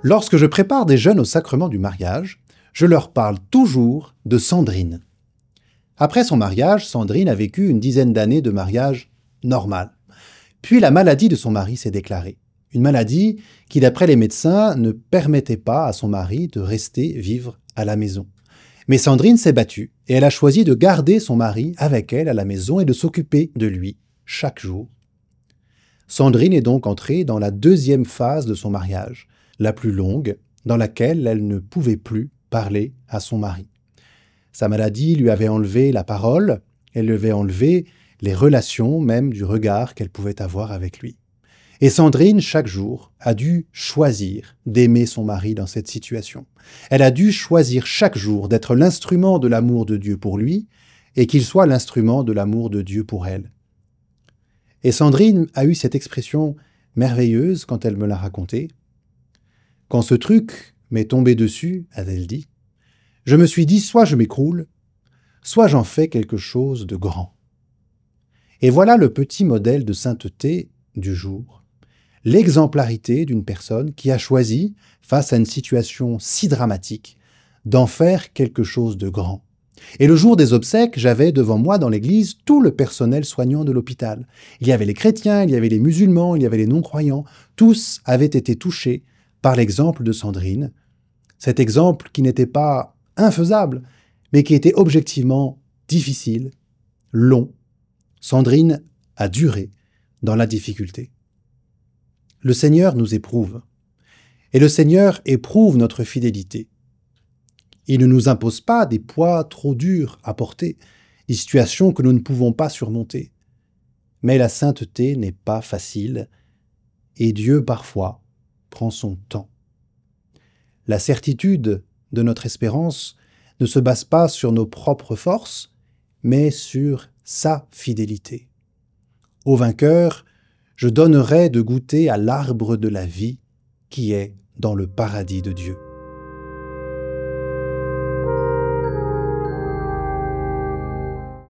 Lorsque je prépare des jeunes au sacrement du mariage, je leur parle toujours de Sandrine. Après son mariage, Sandrine a vécu une dizaine d'années de mariage normal. Puis la maladie de son mari s'est déclarée. Une maladie qui, d'après les médecins, ne permettait pas à son mari de rester vivre à la maison. Mais Sandrine s'est battue et elle a choisi de garder son mari avec elle à la maison et de s'occuper de lui chaque jour. Sandrine est donc entrée dans la deuxième phase de son mariage, la plus longue, dans laquelle elle ne pouvait plus parler à son mari. Sa maladie lui avait enlevé la parole, elle lui avait enlevé les relations, même du regard qu'elle pouvait avoir avec lui. Et Sandrine, chaque jour, a dû choisir d'aimer son mari dans cette situation. Elle a dû choisir chaque jour d'être l'instrument de l'amour de Dieu pour lui et qu'il soit l'instrument de l'amour de Dieu pour elle. Et Sandrine a eu cette expression merveilleuse quand elle me l'a racontée. Quand ce truc m'est tombé dessus, a-t-elle dit, je me suis dit soit je m'écroule, soit j'en fais quelque chose de grand. Et voilà le petit modèle de sainteté du jour. L'exemplarité d'une personne qui a choisi, face à une situation si dramatique, d'en faire quelque chose de grand. Et le jour des obsèques, j'avais devant moi dans l'église tout le personnel soignant de l'hôpital. Il y avait les chrétiens, il y avait les musulmans, il y avait les non-croyants. Tous avaient été touchés par l'exemple de Sandrine. Cet exemple qui n'était pas infaisable, mais qui était objectivement difficile, long. Sandrine a duré dans la difficulté. Le Seigneur nous éprouve. Et le Seigneur éprouve notre fidélité. Il ne nous impose pas des poids trop durs à porter, des situations que nous ne pouvons pas surmonter. Mais la sainteté n'est pas facile, et Dieu, parfois, prend son temps. La certitude de notre espérance ne se base pas sur nos propres forces, mais sur sa fidélité. Au vainqueur, je donnerai de goûter à l'arbre de la vie qui est dans le paradis de Dieu.